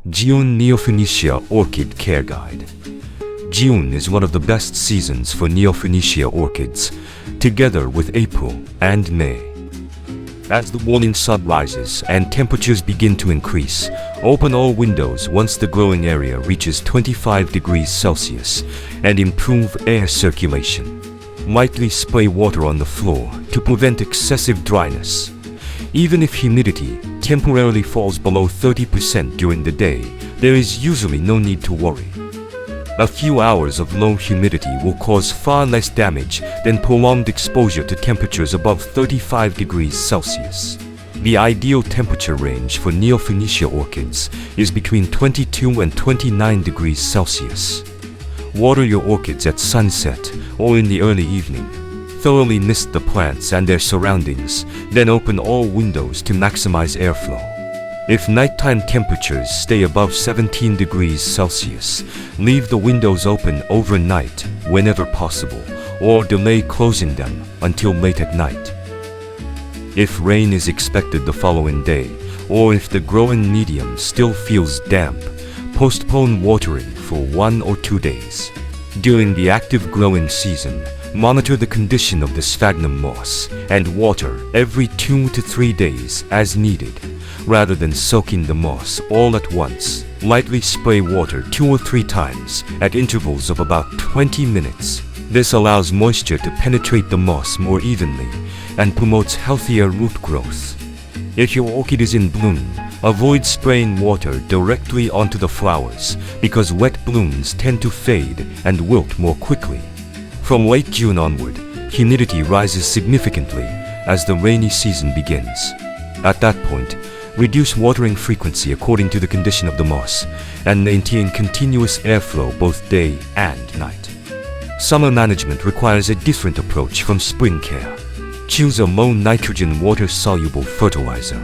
June Neofinetia Orchid Care Guide. June is one of the best seasons for Neofinetia orchids, together with April and May. As the morning sun rises and temperatures begin to increase, open all windows once the growing area reaches 25 degrees Celsius and improve air circulation. Lightly spray water on the floor to prevent excessive dryness. Even if humidity temporarily falls below 30% during the day, there is usually no need to worry. A few hours of low humidity will cause far less damage than prolonged exposure to temperatures above 35 degrees Celsius. The ideal temperature range for Neofinetia orchids is between 22 and 29 degrees Celsius. Water your orchids at sunset or in the early evening. Thoroughly mist the plants and their surroundings, then open all windows to maximize airflow. If nighttime temperatures stay above 17 degrees Celsius, leave the windows open overnight whenever possible, or delay closing them until late at night. If rain is expected the following day, or if the growing medium still feels damp, postpone watering for 1 or 2 days. During the active growing season, monitor the condition of the sphagnum moss and water every 2 to 3 days as needed. Rather than soaking the moss all at once, lightly spray water 2 or 3 times at intervals of about 20 minutes. This allows moisture to penetrate the moss more evenly and promotes healthier root growth. If your orchid is in bloom, avoid spraying water directly onto the flowers because wet blooms tend to fade and wilt more quickly. From late June onward, humidity rises significantly as the rainy season begins. At that point, reduce watering frequency according to the condition of the moss and maintain continuous airflow both day and night. Summer management requires a different approach from spring care. Choose a low nitrogen water-soluble fertilizer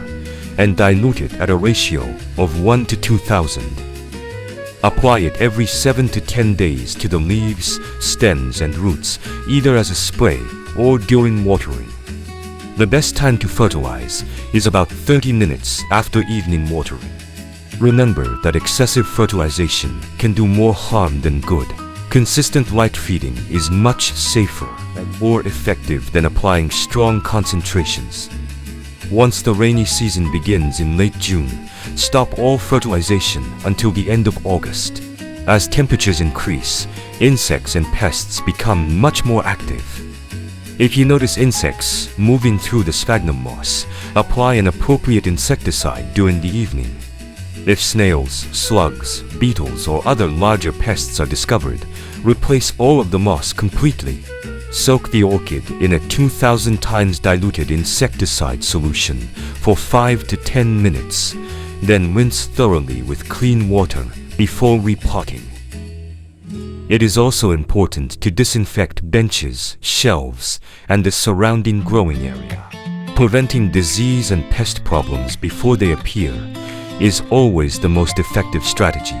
and dilute it at a ratio of 1 to 2,000. Apply it every 7 to 10 days to the leaves, stems, and roots, either as a spray or during watering. The best time to fertilize is about 30 minutes after evening watering. Remember that excessive fertilization can do more harm than good. Consistent light feeding is much safer and more effective than applying strong concentrations. Once the rainy season begins in late June, stop all fertilization until the end of August. As temperatures increase, insects and pests become much more active. If you notice insects moving through the sphagnum moss, apply an appropriate insecticide during the evening. If snails, slugs, beetles, or other larger pests are discovered, replace all of the moss completely. Soak the orchid in a 2,000 times diluted insecticide solution for 5 to 10 minutes, then rinse thoroughly with clean water before repotting. It is also important to disinfect benches, shelves, and the surrounding growing area. Preventing disease and pest problems before they appear is always the most effective strategy.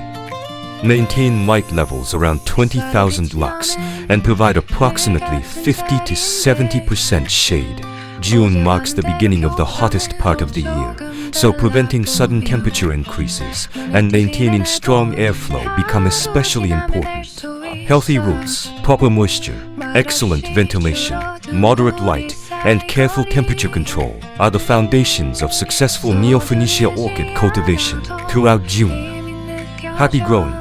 Maintain light levels around 20,000 lux and provide approximately 50 to 70% shade. June marks the beginning of the hottest part of the year, so preventing sudden temperature increases and maintaining strong airflow become especially important. Healthy roots, proper moisture, excellent ventilation, moderate light, and careful temperature control are the foundations of successful Neofinetia orchid cultivation throughout June. Happy growing!